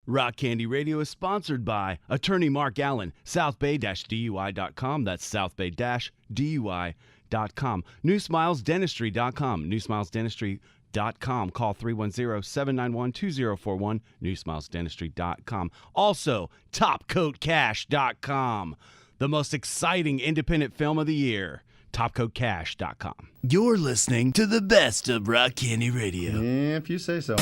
Rock Candy Radio is sponsored by Attorney Mark Allen, southbay-dui.com. That's southbay-dui.com. NewSmilesDentistry.com. NewSmilesDentistry.com. Call 310-791-2041. NewSmilesDentistry.com. Also, TopCoatCash.com. The most exciting independent film of the year. TopCoatCash.com. You're listening to the best of Rock Candy Radio. If you say so.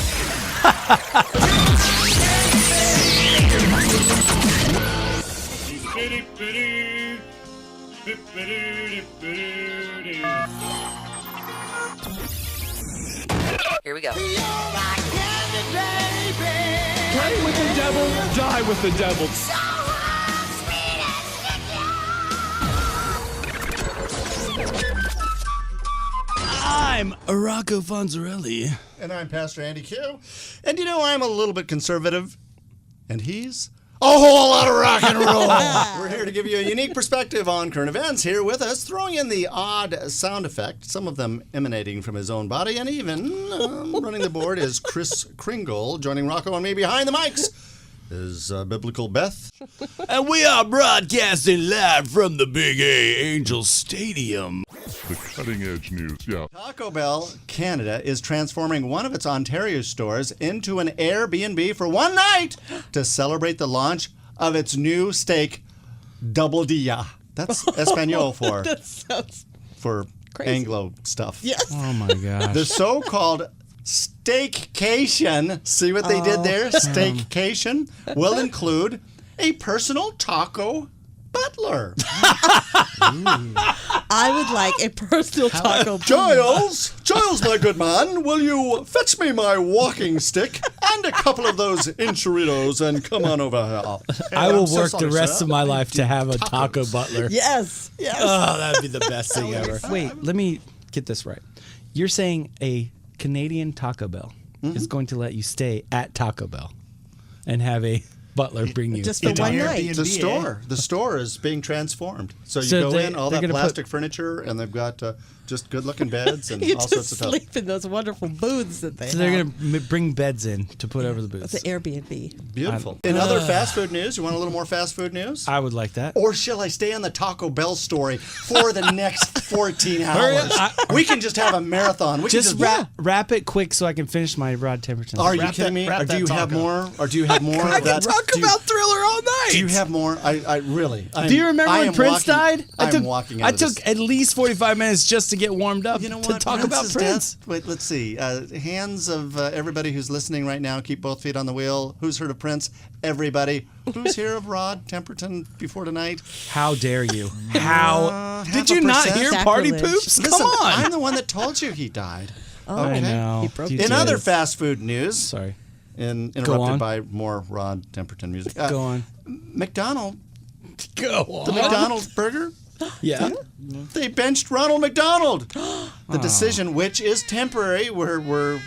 Here we go. Play with the devil, die with the devil. I'm Rocco Fonzarelli. And I'm Pastor Andy Q. And you know, I'm a little bit conservative. And he's a whole lot of rock and roll. We're here to give you a unique perspective on current events. Here with us, throwing in the odd sound effect, some of them emanating from his own body, and even running the board is Chris Kringle. Joining Rocco and me behind the mics is Biblical Beth. And we are broadcasting live from the Big A Angel Stadium. The cutting edge news, yeah. Taco Bell Canada is transforming one of its Ontario stores into an Airbnb for one night to celebrate the launch of its new steak, Double Dia. That's Espanol for That sounds for crazy. Anglo stuff. Yes. Oh my gosh. The so-called Steakcation, see what they did there? Steakcation will include a personal taco butler. I would like a personal taco. Giles, my good man, will you fetch me my walking stick and a couple of those enchiladas and come on over here? I will work the rest of my life to have a taco butler. Yes. Yes. Oh, that'd be the best thing ever. Wait, let me get this right. You're saying a Canadian Taco Bell is going to let you stay at Taco Bell and have a butler bring you Just for one night. The store is being transformed. So you So go in, all they're that gonna plastic furniture, and they've got just good-looking beds and You all just sorts of stuff. sleep in those wonderful booths that they So have. they're going to bring beds in to put over the booths. It's an Airbnb. Beautiful. In other fast food news, you want a little more fast food news? I would like that. Or shall I stay on the Taco Bell story for the next 14 Hurry hours? up. We can just have a marathon. We Just can wrap it quick so I can finish my Rod Temperton. Are you Wrap kidding that- me? wrap Or do that you have taco. more? Or do you have more I of can that? talk Do you- about Thriller all night. Do you have more? I really. Do you remember when Prince died? I took at least 45 minutes just to get warmed up You know to what? talk about Prince's Prince. death- Wait, let's see. Hands of everybody who's listening right now. Keep both feet on the wheel. Who's heard of Prince? Everybody. Who's here of Rod Temperton before tonight? How dare you? How half did a you not percent? hear Party Sacrilege. Poops? Listen, Come on. I'm the one that told you he died. I know. He broke You In did. other fast food news, Sorry. interrupted on. by more Rod Temperton music. Go on. McDonald, Go on. the McDonald's burger, Yeah. they benched Ronald McDonald. The decision, which is temporary, we're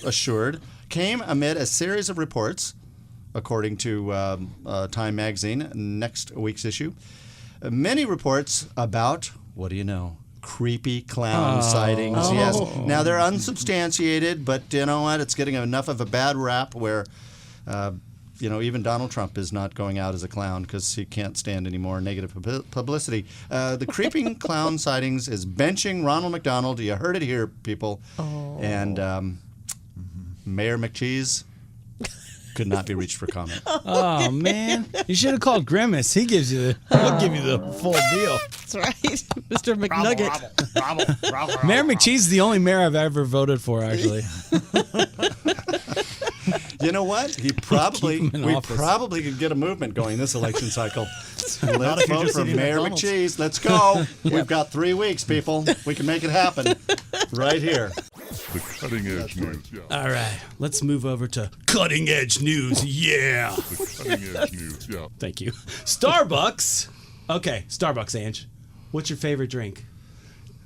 assured, came amid a series of reports, according to Time Magazine, next week's issue. Many reports about, what do you know? Creepy clown sightings. Yes. Now they're unsubstantiated, but you know what? It's getting enough of a bad rap where, even Donald Trump is not going out as a clown because he can't stand any more negative publicity. The creeping clown sightings is benching Ronald McDonald. You heard it here, people. And Mayor McCheese could not be reached for comment. Oh man, you should have called Grimace. He'll give you the full deal. That's right. Mr. McNugget. Mayor McCheese is the only mayor I've ever voted for, actually. You know what? We Keep him in office. probably could get a movement going this election cycle. Not Let's if you're vote just for eating Mayor McDonald's. McCheese. Let's go. We've got 3 weeks, people. We can make it happen right here. The cutting edge news, yeah. All right, let's move over to cutting edge news. Yeah. The cutting edge news, yeah. Thank you. Starbucks. Okay, Starbucks, Ange. What's your favorite drink?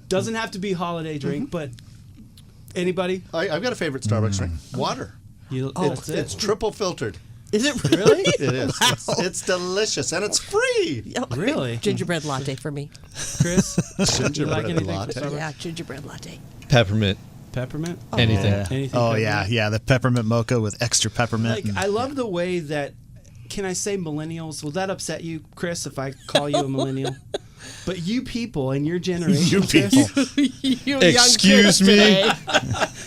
Doesn't have to be holiday drink, but anybody? I've got a favorite Starbucks drink. Water. It's triple filtered. Is it really? It is. It's delicious, and it's free. Really? Gingerbread latte for me. Chris? Gingerbread anything? latte. Yeah, gingerbread latte. Peppermint. Peppermint? Anything. Anything Oh peppermint? yeah, the peppermint mocha with extra peppermint. Like, I love the way that. Can I say millennials? Will that upset you, Chris, if I call you a millennial? But you people in your generation, You people. You Excuse young me? kids today.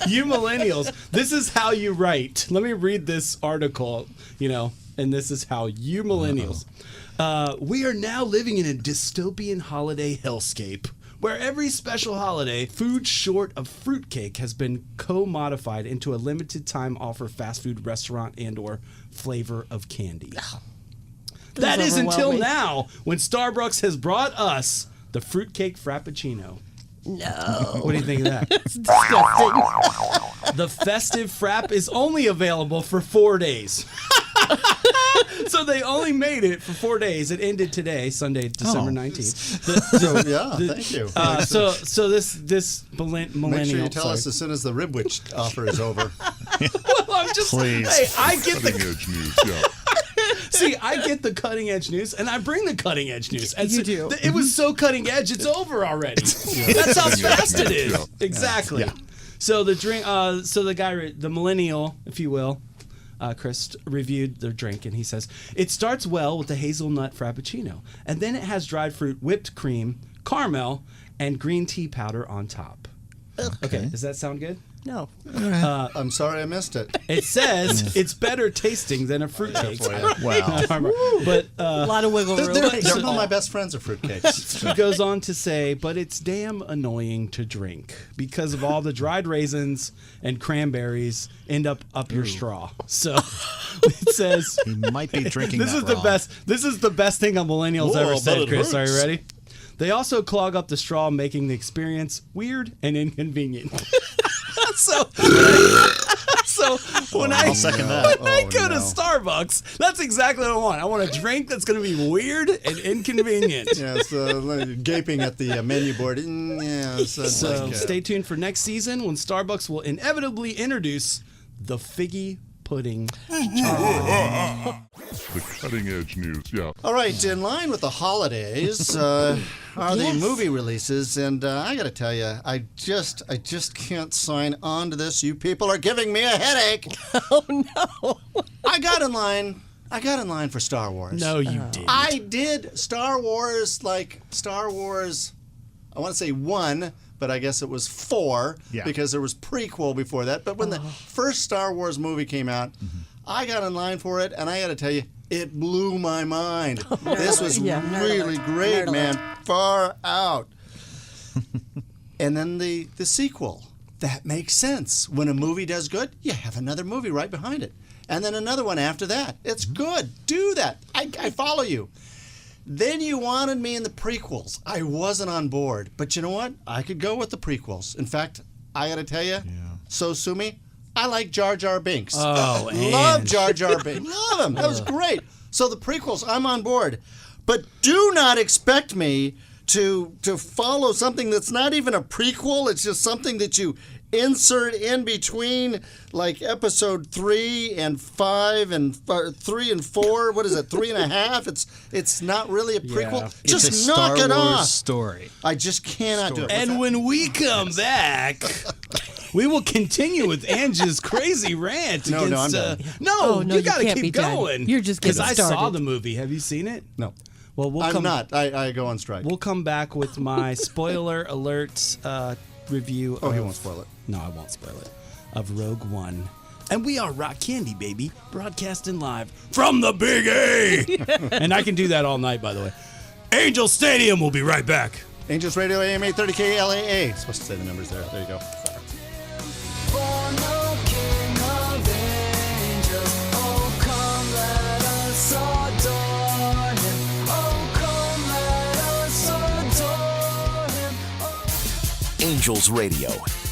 you millennials, this is how you write. Let me read this article, and this is how you millennials. We are now living in a dystopian holiday hellscape where every special holiday, food short of fruitcake has been co-modified into a limited time offer fast food restaurant and or flavor of candy. That is until overwhelming. now, when Starbucks has brought us the fruitcake frappuccino. No. What do you think of that? It's disgusting. The festive frap is only available for 4 days. So they only made it for 4 days. It ended today, Sunday, December 19th. So yeah, thank you. So this millennial. Make sure you tell sorry. us as soon as the rib witch offer is over. Well, I'm just. Please. Hey, I get Cutting the. edge news. Yeah. See, I get the cutting edge news, and I bring the cutting edge news. And You so do. It was so cutting edge, it's over already. That's how fast it is. Yeah. Exactly. So the drink. So the guy, the millennial, if you will, Chris reviewed their drink, and he says it starts well with the hazelnut frappuccino, and then it has dried fruit, whipped cream, caramel, and green tea powder on top. Okay, does that sound good? No. I'm sorry I missed it. It says it's better tasting than a fruitcake. Wow. But A lot of wiggle room. They're all my best friends are fruitcakes. he goes on to say, but it's damn annoying to drink because of all the dried raisins and cranberries end up your straw. So it says He might be drinking this that is the wrong. best. This is the best thing a millennial's Whoa, ever but said, it Chris. Are you hurts. ready? They also clog up the straw, making the experience weird and inconvenient. So when I'll second that. when I Oh, go to no. Starbucks, that's exactly what I want. I want a drink that's going to be weird and inconvenient. Yes, gaping at the menu board. So stay tuned for next season when Starbucks will inevitably introduce the figgy pudding. The cutting edge news. Yeah. All right, in line with the holidays are the Yes. movie releases, and I got to tell you, I just can't sign on to this. You people are giving me a headache. Oh, no. I got in line for Star Wars. No, you didn't. I did Star Wars. I want to say 1, but I guess it was 4 Yeah. because there was prequel before that. But when the first Star Wars movie came out, I got in line for it, and I got to tell you, it blew my mind. This was Yeah, nerd really alert, great, nerd man. Far out. And then the sequel. That makes sense. When a movie does good, you have another movie right behind it. And then another one after that. It's good. Do that. I follow you. Then you wanted me in the prequels. I wasn't on board. But you know what? I could go with the prequels. In fact, I got to tell you, so sue me, I like Jar Jar Binks. Oh, Love Ange. Jar Jar Binks. Love him. That was great. So the prequels, I'm on board. But do not expect me to follow something that's not even a prequel. It's just something that you insert in between, like episode 3 and 5 and 3 and 4. What is it? 3.5. It's not really a prequel. Yeah. Just It's a knock Star it Wars off. story. I just cannot do it. And when we come back, we will continue with Ange's crazy rant No, no, against. I'm done. No, Oh, no, you you got to can't be keep done. going. You're just because getting I saw started. the movie. Have you seen it? no, Well, we'll I'm come. not. I go on strike. We'll come back with my spoiler alert review. Oh, he of- won't spoil it. No, I won't spoil it. Of Rogue One. And we are Rock Candy, baby, broadcasting live from the Big A. And I can do that all night, by the way. Angel Stadium. We'll be right back. Angels Radio AM 830 KLAA. Supposed to say the numbers there. There you go. Angels Radio,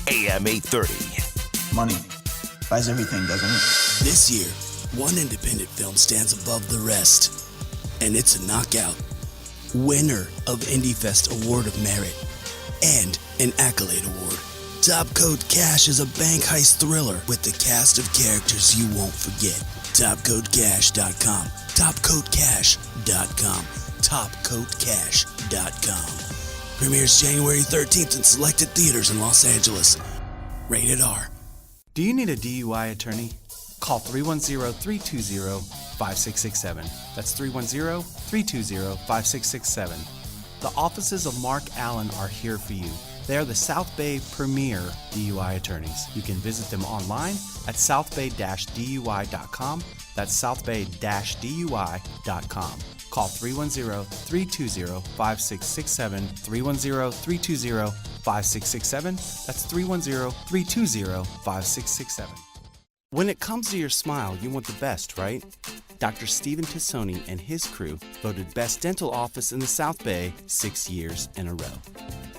AM 830. Money buys everything, doesn't it? This year, one independent film stands above the rest, and it's a knockout. Winner of IndieFest Award of Merit and an Accolade Award. Top Coat Cash is a bank heist thriller with the cast of characters you won't forget. TopCoatCash.com. TopCoatCash.com. TopCoatCash.com. Premieres January 13th in selected theaters in Los Angeles. Rated R. Do you need a DUI attorney? Call 310-320-5667. That's 310-320-5667. The offices of Mark Allen are here for you. They are the South Bay premier DUI attorneys. You can visit them online at southbay-dui.com. That's southbay-dui.com. Call 310-320-5667, 310-320-5667. That's 310-320-5667. When it comes to your smile, you want the best, right? Dr. Stephen Tassoni and his crew voted Best Dental Office in the South Bay 6 years in a row.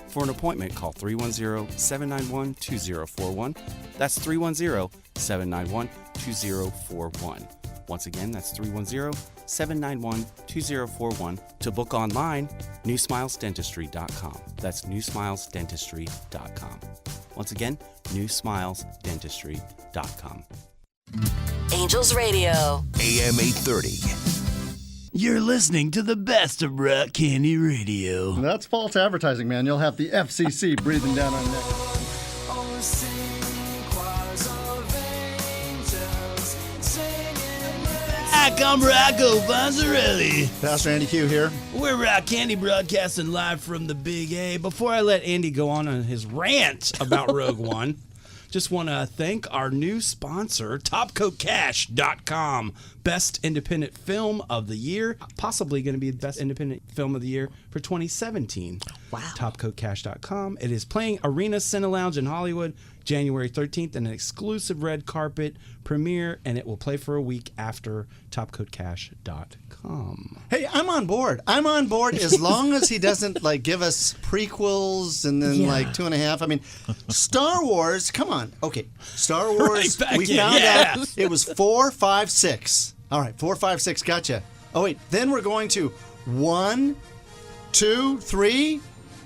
For an appointment, call 310-791-2041. That's 310-791-2041. Once again, that's 310-791-2041. To book online, newsmilesdentistry.com. That's newsmilesdentistry.com. Once again, newsmilesdentistry.com. Angels Radio. AM 830. You're listening to the best of Rock Candy Radio. That's false advertising, man. You'll have the FCC breathing down on your neck. Hi, I'm Rocco Bonzarelli. Pastor Andy Hugh here. We're Rock Candy broadcasting live from the Big A. Before I let Andy go on his rant about Rogue One, just want to thank our new sponsor, TopcoatCash.com. Best Independent Film of the Year. Possibly going to be the Best Independent Film of the Year for 2017. Wow. TopcoatCash.com. It is playing Arena Cine Lounge in Hollywood January 13th in an exclusive red carpet premiere, and it will play for a week after TopcoatCash.com. Hey, I'm on board. I'm on board as long as he doesn't like give us prequels and then like 2.5. I mean, Star Wars. Come on. Okay, Star Wars. Right back We in, found yeah. out it was 4, 5, 6. All right, 4, 5, 6. Gotcha. Oh wait, then we're going to 1, 2, 3,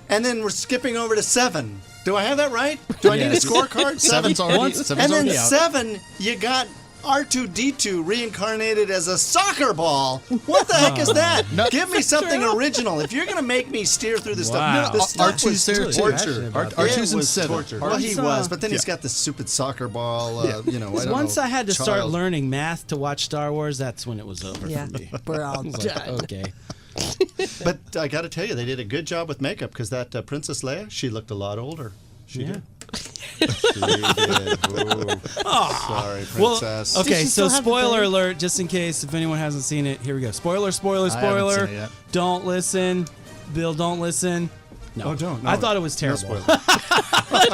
and then we're skipping over to 7. Do I have that right? Do I need a scorecard? Seven's already And then out. 7, you got R2-D2 reincarnated as a soccer ball. What the heck is that? Give me something original. If you're going to make me steer through this stuff, this stuff R2's was there too. torture. R2's It in was 7. torture. Well, he was, but then he's got this stupid soccer ball. You know, I don't Once know, I had to start child. learning math to watch Star Wars, that's when it was over Yeah, for me. we're all I was like, done. okay. But I got to tell you, they did a good job with makeup because that Princess Leia, she looked a lot older. She did. She did. Ooh. Sorry, princess. Okay, Did she so still have the spoiler bang? alert, just in case if anyone hasn't seen it, here we go. Spoiler, spoiler, I haven't spoiler. seen it yet. Don't listen. Bill, don't listen. No. Oh, don't. I No. thought it was No terrible. spoiler.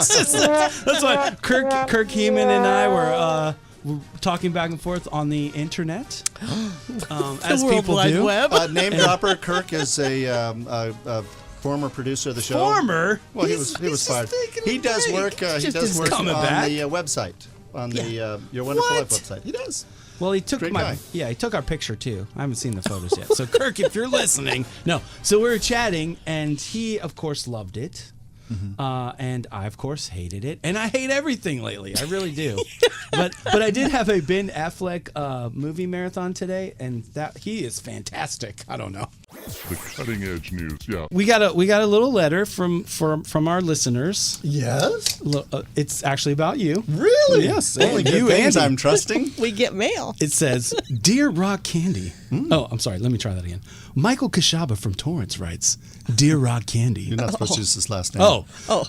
That's why Kirk Heeman and I were talking back and forth on the internet, as the World people Wide do. Web. Name dropper Kirk is a former producer of the show. Former. Well, he was fired. He does work. He Just does isn't work on coming back. the website, on the Your Wonderful Life website. He does. Well, he took Great my guy. he took our picture too. I haven't seen the photos yet. So Kirk, if you're listening, no. So we were chatting, and he of course loved it, and I of course hated it, and I hate everything lately. I really do. but I did have a Ben Affleck movie marathon today, and that he is fantastic. I don't know. The cutting edge news, yeah. We got a little letter from our listeners. Yes. It's actually about you. Really? Yes. Only good You, things Andy. I'm trusting. We get mail. It says, "Dear Rock Candy." Oh, I'm sorry. Let me try that again. Michael Kashaba from Torrance writes, "Dear Rock Candy." You're not supposed to use his last name. Oh, Oh,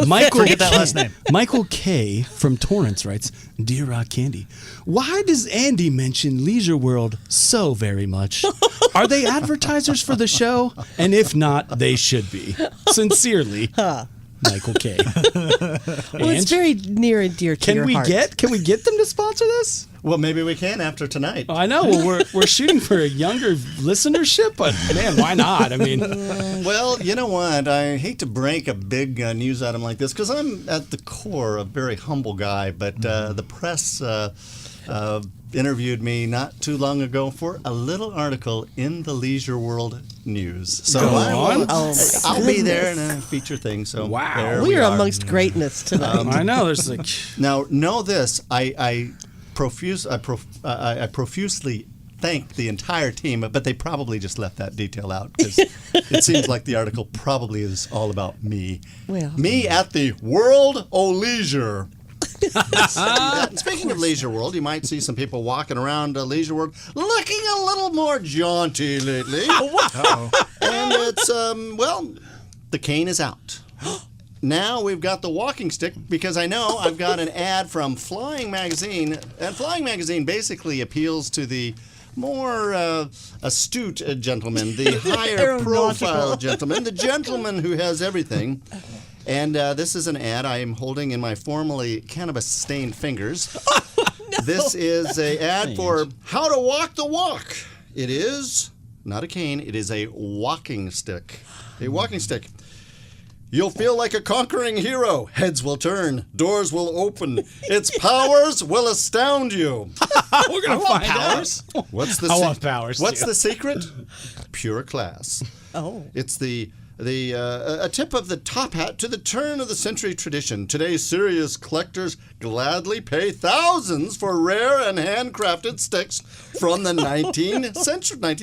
Michael. Forget that last name. Michael K. from Torrance writes, "Dear Rock Candy, why does Andy mention Leisure World so very much? Are they advertisers for the show? And if not, they should be. Sincerely, Michael K." Well, it's very near and dear to your heart. Can we get them to sponsor this? Well, maybe we can after tonight. I know. Well, we're shooting for a younger listenership, but man, why not? I mean, Well, you know what? I hate to break a big news item like this because I'm at the core a very humble guy, but the press interviewed me not too long ago for a little article in the Leisure World News. So Go on. I'll be there in a feature thing. So Wow. there We are are. amongst greatness tonight. I know. There's like, Now, know this: I profusely thank the entire team, but they probably just left that detail out because it seems like the article probably is all about me. Well. Me at the World o' Leisure. Speaking of Leisure World, you might see some people walking around Leisure World looking a little more jaunty lately. And it's, the cane is out. Now we've got the walking stick because I know I've got an ad from Flying Magazine. And Flying Magazine basically appeals to the more astute gentleman, the higher profile gentleman, the gentleman who has everything. And this is an ad I am holding in my formerly cannabis-stained fingers. This is an ad for how to walk the walk. It is not a cane. It is a walking stick. A walking stick. You'll feel like a conquering hero. Heads will turn. Doors will open. Its powers will astound you. We're going to find powers. What's the I want powers. What's too. the secret? Pure class. Oh. It's a tip of the top hat to the turn of the century tradition. Today's serious collectors gladly pay thousands for rare and handcrafted sticks from the 19th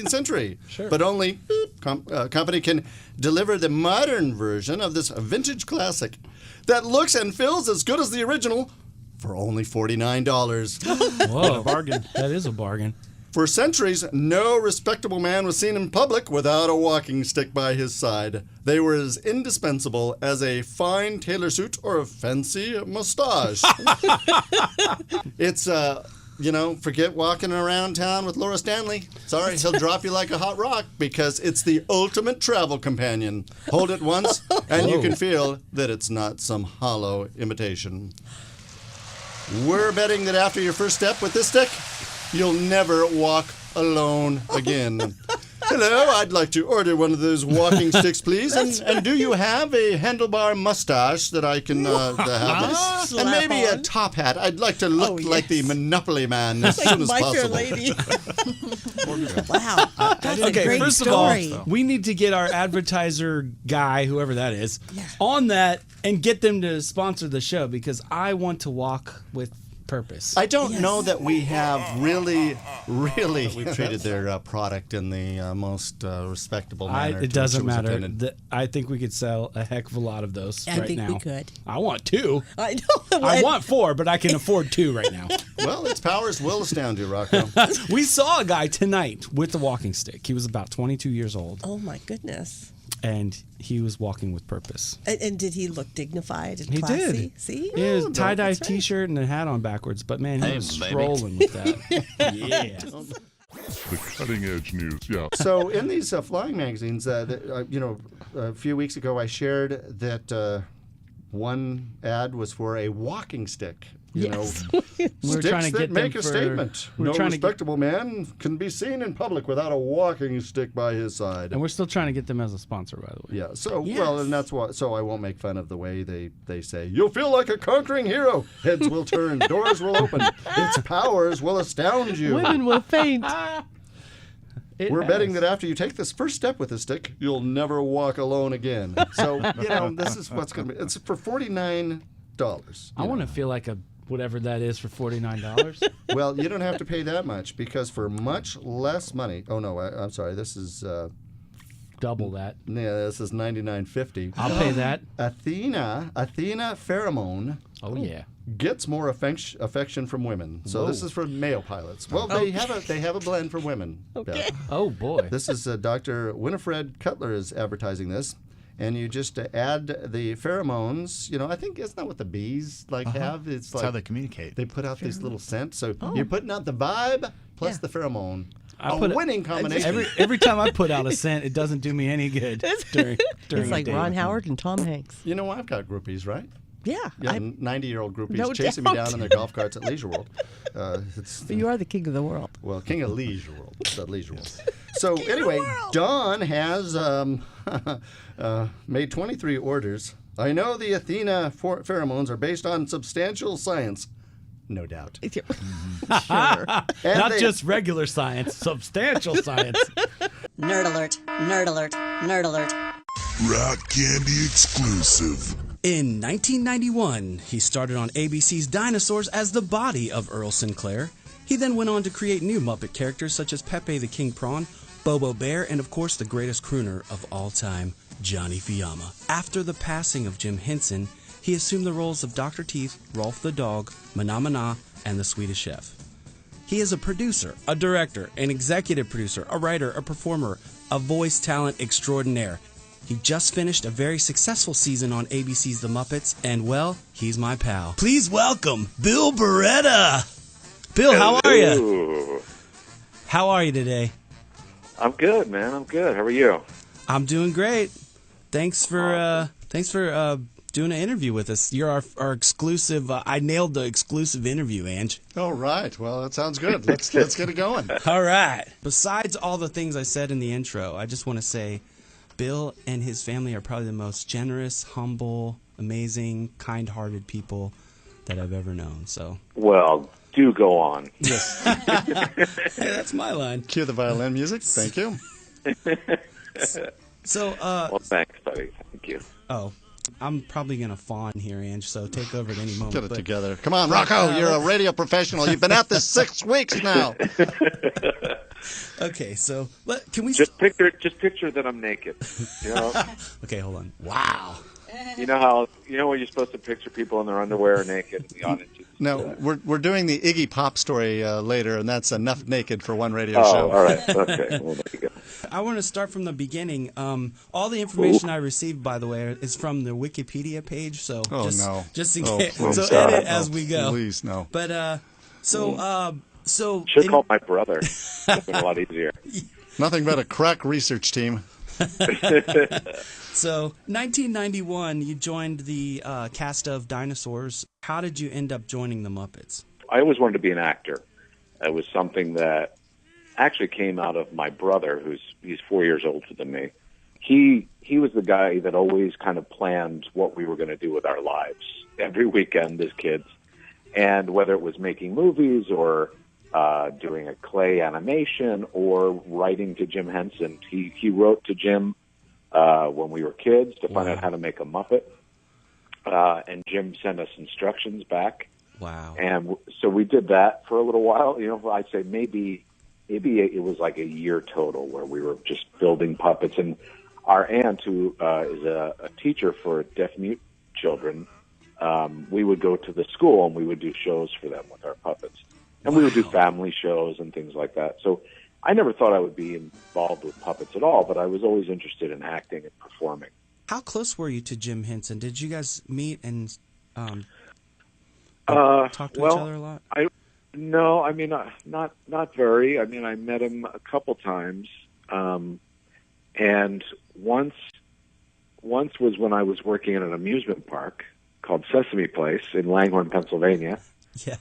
century. Sure. But only company can deliver the modern version of this vintage classic that looks and feels as good as the original for only $49. Whoa, bargain. That is a bargain. For centuries, no respectable man was seen in public without a walking stick by his side. They were as indispensable as a fine tailor suit or a fancy mustache. It's, forget walking around town with Laura Stanley. Sorry, he'll drop you like a hot rock because it's the ultimate travel companion. Hold it once, and you can feel that it's not some hollow imitation. We're betting that after your first step with this stick, you'll never walk alone again. Hello, I'd like to order one of those walking sticks, please. And do you have a handlebar mustache that I can have this? And maybe a top hat. I'd like to look like the Monopoly man as soon as My Fair possible. Lady. Wow. That's a great first story. of all, we need to get our advertiser guy, whoever that is, on that and get them to sponsor the show because I want to walk with purpose. I don't know that we have really treated their product in the most respectable manner. It doesn't matter. I think we could sell a heck of a lot of those I right think now. we could. I want 2. I know. I want 4, but I can afford 2 right now. Well, its powers will astound you, Rocco. We saw a guy tonight with the walking stick. He was about 22 years old, Oh, my goodness. and he was walking with purpose. And did he look dignified and He classy? did. See? He had a tie-dye that's right. T-shirt and a hat on backwards, but man, he was strolling with that. Yeah. The cutting edge news, yeah. So in these flying magazines, a few weeks ago I shared that one ad was for a walking stick. Yes. We're Sticks trying to that get make them a for- statement. we're No trying to get- respectable man can be seen in public without a walking stick by his side. And we're still trying to get them as a sponsor, by the way. Yeah. So Yes. well, and that's why. So I won't make fun of the way they say. You'll feel like a conquering hero. Heads will turn. Doors will open. Its powers will astound you. Women will faint. We're betting that after you take this first step with the stick, you'll never walk alone again. So this is what's going to be. It's for $49. I want to feel like a whatever that is for $49. Well, you don't have to pay that much because for much less money. Oh no, I'm sorry. This is Double that. this is $99.50. I'll pay that. Athena pheromone Oh yeah. gets more affection from women. So this is for male pilots. Well, they have a blend for women. Okay. Beth. Oh boy. This is Dr. Winifred Cutler is advertising this. And you just add the pheromones. I think isn't that what the bees have? It's That's like how they communicate. they put out these little scents. So you're putting out the vibe plus the pheromone. A winning combination. Every time I put out a scent, it doesn't do me any good during It's like a date. Ron Howard and Tom Hanks. I've got groupies, right? Yeah. Yeah, 90-year-old groupies No chasing me doubt. down in their golf carts at Leisure World. But you are the king of the world. Well, King of Leisure World. It's at Leisure World. So anyway, Dawn has made 23 orders. I know the Athena pheromones are based on substantial science. No doubt. Sure. And Not they- just regular science, substantial science. Nerd alert, nerd alert, nerd alert. Rock Candy exclusive. In 1991, he started on ABC's Dinosaurs as the body of Earl Sinclair. He then went on to create new Muppet characters such as Pepe the King Prawn, Bobo Bear, and of course the greatest crooner of all time, Johnny Fiamma. After the passing of Jim Henson, he assumed the roles of Dr. Teeth, Rolf the Dog, Mana Mana, and the Swedish Chef. He is a producer, a director, an executive producer, a writer, a performer, a voice talent extraordinaire. He just finished a very successful season on ABC's The Muppets, and, well, he's my pal. Please welcome Bill Beretta. Bill, how are you? How are you today? I'm good, man. I'm good. How are you? I'm doing great. Thanks for doing an interview with us. You're our exclusive. I nailed the exclusive interview, Ange. All right. Well, that sounds good. Let's get it going. All right. Besides all the things I said in the intro, I just want to say Bill and his family are probably the most generous, humble, amazing, kind-hearted people that I've ever known. So, well, do go on. Yes. Hey, that's my line. Cue the violin music. Thank you. So, well, thanks, buddy. Thank you. Oh, I'm probably going to fawn here, Ange, so take over at any moment. Get it together. Come on, Rocco. You're a radio professional. You've been at this 6 weeks now. Okay, so can we just picture that I'm naked. You know? Okay, hold on. Wow. You know when you're supposed to picture people in their underwear naked in the audience? No, we're doing the Iggy Pop story later, and that's enough naked for one radio show. Oh, all right. Okay. Well, there you go. I want to start from the beginning. All the information I received, by the way, is from the Wikipedia page. So just in case, so edit as we go. Please, no. But so should call my brother. It's been a lot easier. Nothing but a crack research team. So, 1991, you joined the cast of Dinosaurs. How did you end up joining the Muppets? I always wanted to be an actor. It was something that actually came out of my brother, he's 4 years older than me. He was the guy that always kind of planned what we were going to do with our lives every weekend as kids, and whether it was making movies or doing a clay animation or writing to Jim Henson. He wrote to Jim when we were kids to find out how to make a Muppet, and Jim sent us instructions back. Wow! And so we did that for a little while. You know, I'd say maybe it was like a year total where we were just building puppets. And our aunt, who is a teacher for deaf-mute children, we would go to the school and we would do shows for them with our puppets. And we would do family shows and things like that. So I never thought I would be involved with puppets at all, but I was always interested in acting and performing. How close were you to Jim Henson? Did you guys meet and talk to each other a lot? No, I mean, not very. I mean, I met him a couple times, and once was when I was working at an amusement park called Sesame Place in Langhorne, Pennsylvania. Yeah.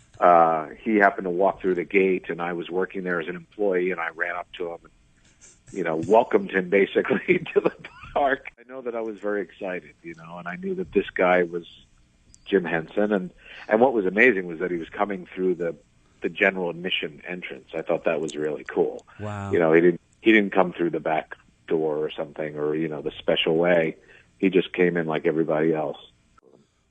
He happened to walk through the gate, and I was working there as an employee, and I ran up to him and, welcomed him basically to the park. I know that I was very excited, and I knew that this guy was Jim Henson, and what was amazing was that he was coming through the general admission entrance. I thought that was really cool. Wow. He didn't come through the back door or something, or the special way. He just came in like everybody else.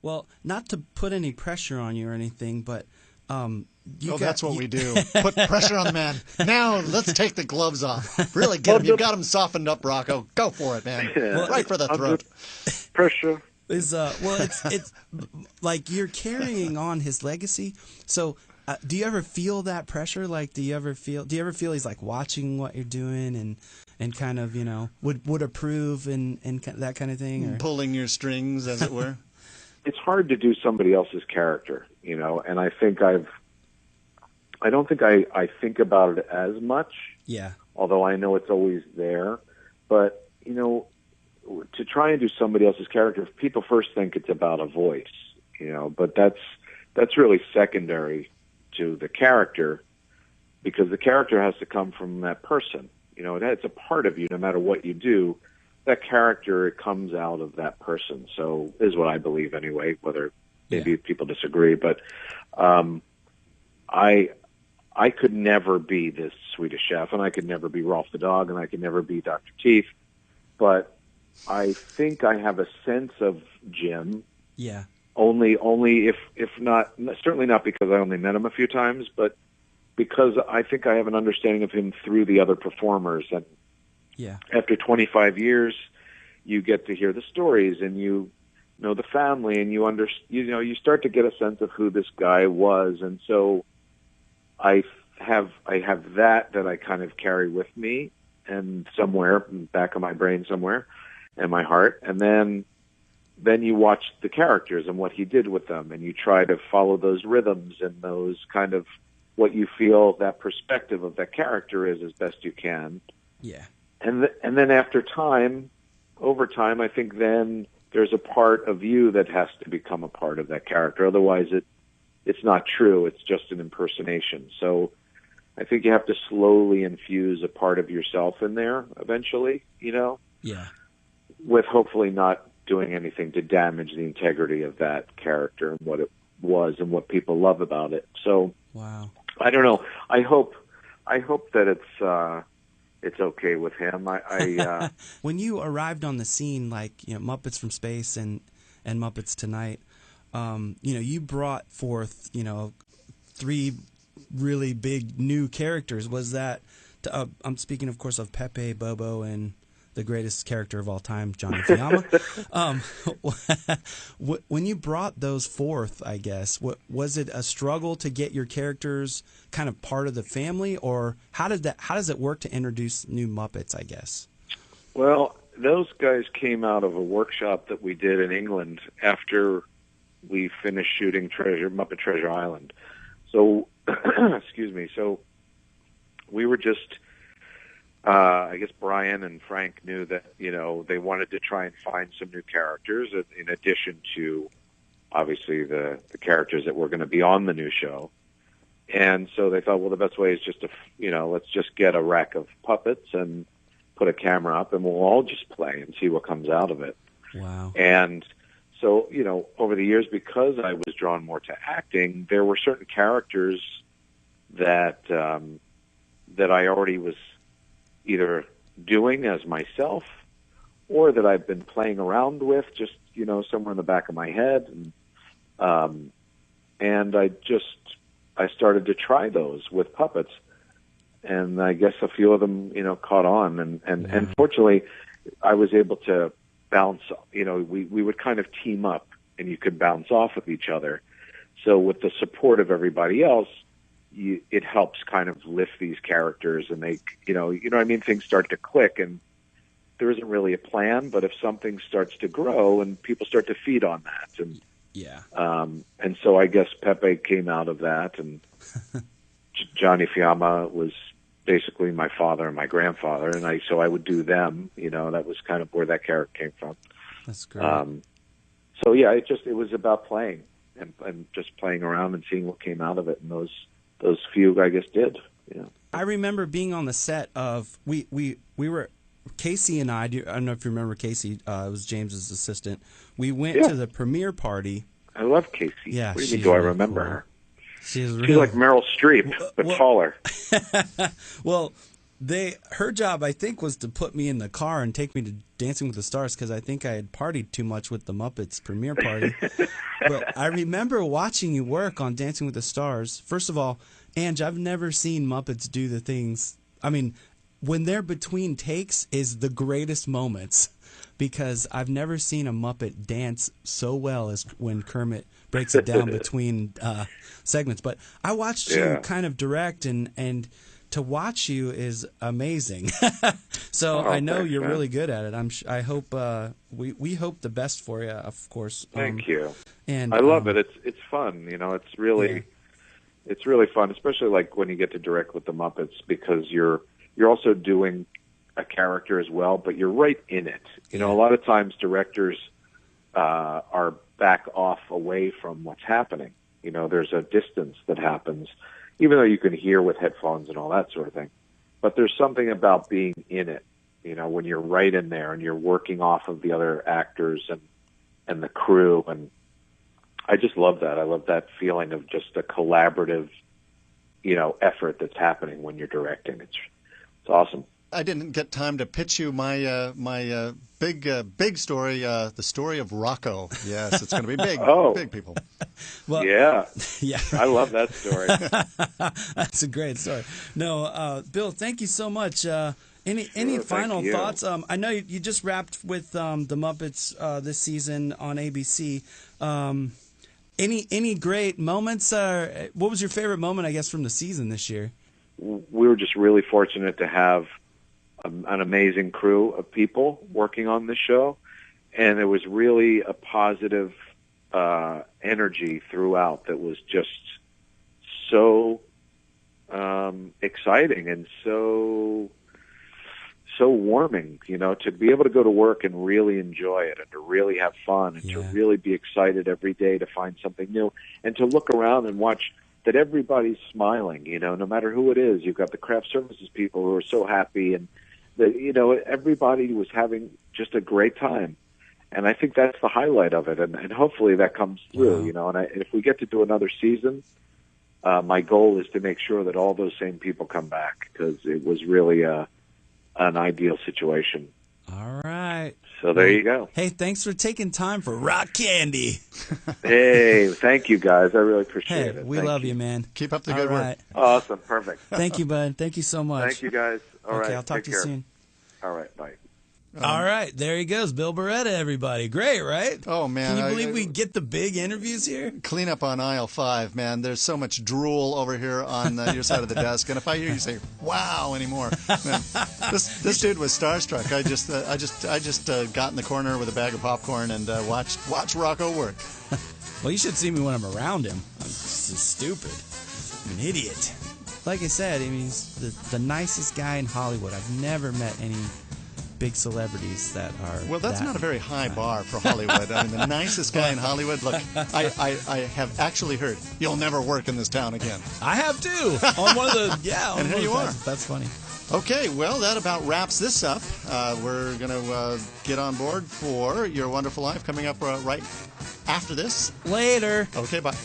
Well, not to put any pressure on you or anything, but that's what we do. Put pressure on the man. Now let's take the gloves off. Really get him. You've got him softened up, Rocco. Go for it, man. Right for the throat. Pressure is it's like you're carrying on his legacy. So, do you ever feel that pressure? Like, do you ever feel he's like watching what you're doing and kind of would approve and that kind of thing, or pulling your strings, as it were? It's hard to do somebody else's character, and I think I don't think I think about it as much. Yeah. Although I know it's always there, but to try and do somebody else's character, people first think it's about a voice, but that's really secondary to the character, because the character has to come from that person. It's a part of you no matter what you do. That character, it comes out of that person. So is what I believe anyway, whether maybe people disagree. But I could never be this Swedish Chef, and I could never be Rolf the Dog, and I could never be Dr. Teeth. But I think I have a sense of Jim. Yeah. Only if not, certainly not because I only met him a few times, but because I think I have an understanding of him through the other performers. And after 25 years, you get to hear the stories, and you know the family, and you start to get a sense of who this guy was, and so I have that I kind of carry with me, and somewhere in the back of my brain somewhere, and my heart, and then you watch the characters and what he did with them, and you try to follow those rhythms and those kind of what you feel that perspective of that character is as best you can. Yeah. And then over time, I think then there's a part of you that has to become a part of that character. Otherwise, it's not true. It's just an impersonation. So I think you have to slowly infuse a part of yourself in there eventually, Yeah. with hopefully not doing anything to damage the integrity of that character and what it was and what people love about it. So wow. I don't know. I hope that it's okay with him. When you arrived on the scene, like Muppets from Space and Muppets Tonight, you brought forth 3 really big new characters. Was that? I'm speaking, of course, of Pepe, Bobo, and the greatest character of all time, Johnny Fiamma. When you brought those forth, I guess, was it a struggle to get your characters kind of part of the family, or how does it work to introduce new Muppets, I guess? Well, those guys came out of a workshop that we did in England after we finished shooting Muppet Treasure Island. So, excuse me. So we were just, I guess Brian and Frank knew that, they wanted to try and find some new characters in addition to, obviously, the characters that were going to be on the new show. And so they thought, well, the best way is just let's just get a rack of puppets and put a camera up and we'll all just play and see what comes out of it. Wow. And so, over the years, because I was drawn more to acting, there were certain characters that I already was either doing as myself or that I've been playing around with just, somewhere in the back of my head. And I started to try those with puppets. And I guess a few of them, caught on. And fortunately, I was able to bounce, we would kind of team up and you could bounce off of each other. So with the support of everybody else, it helps kind of lift these characters and they, what I mean? Things start to click and there isn't really a plan, but if something starts to grow and people start to feed on that and, yeah. And so I guess Pepe came out of that and Johnny Fiamma was basically my father and my grandfather, and I would do them. That was kind of where that character came from. That's great. So yeah, it was about playing and just playing around and seeing what came out of it, and those few I guess did. I remember being on the set of we were Casey and I don't know if you remember Casey. It was James's assistant. We went to the premiere party. I love Casey. Yeah, what do you mean? Do I remember cool. her? She's like Meryl Streep, but taller. Well, her job, I think, was to put me in the car and take me to Dancing with the Stars because I think I had partied too much with the Muppets premiere party. But I remember watching you work on Dancing with the Stars. First of all, Ange, I've never seen Muppets do the things. I mean, when they're between takes is the greatest moments because I've never seen a Muppet dance so well as when Kermit breaks it down between segments. But I watched you kind of direct, and to watch you is amazing. So I know you're really good at it. I hope we hope the best for you, of course. Thank you. And I love it. It's fun. It's really it's really fun, especially like when you get to direct with the Muppets because you're also doing a character as well, but you're right in it. A lot of times directors are back off away from what's happening. There's a distance that happens, even though you can hear with headphones and all that sort of thing. But there's something about being in it, when you're right in there and you're working off of the other actors and the crew. And I just love that. I love that feeling of just a collaborative, effort that's happening when you're directing. It's awesome. I didn't get time to pitch you my big story, the story of Rocco. Yes, it's going to be big, big people. Well, yeah. Right. I love that story. That's a great story. No, Bill, thank you so much. Any Sure, final thank you. thoughts? I know you just wrapped with the Muppets this season on ABC. Any great moments? What was your favorite moment, I guess, from the season this year? We were just really fortunate to have an amazing crew of people working on this show, and there was really a positive energy throughout that was just so exciting and so warming, to be able to go to work and really enjoy it and to really have fun and to really be excited every day to find something new and to look around and watch that everybody's smiling, no matter who it is. You've got the craft services people who are so happy, and that, everybody was having just a great time. And I think that's the highlight of it. And hopefully that comes through, and if we get to do another season, my goal is to make sure that all those same people come back, because it was really an ideal situation. All right. So there you go. Hey, thanks for taking time for Rock Candy. Hey, thank you guys. I really appreciate it. We love you, man. Keep up the good work. Awesome. Perfect. Thank you, bud. Thank you so much. Thank you, guys. All right. I'll talk to you care. soon. All right. Bye. All right, there he goes, Bill Beretta, everybody. Great, right? Oh, man. Can you believe we get the big interviews here? Clean up on aisle 5, man. There's so much drool over here on your side of the desk, and if I hear you say "wow" anymore, man, this dude was starstruck. I just got in the corner with a bag of popcorn and watched Rocco work. Well, you should see me when I'm around him. I'm just stupid. I'm an idiot. Like I said, he's the nicest guy in Hollywood. I've never met any big celebrities that are. Well, that's not a very high bar for Hollywood. I mean, the nicest guy in Hollywood. Look, I have actually heard you'll never work in this town again. I have too. On one of the and here you are. That's funny. Okay, well, that about wraps this up. We're going to get on board for Your Wonderful Life coming up right after this. Later. Okay, bye.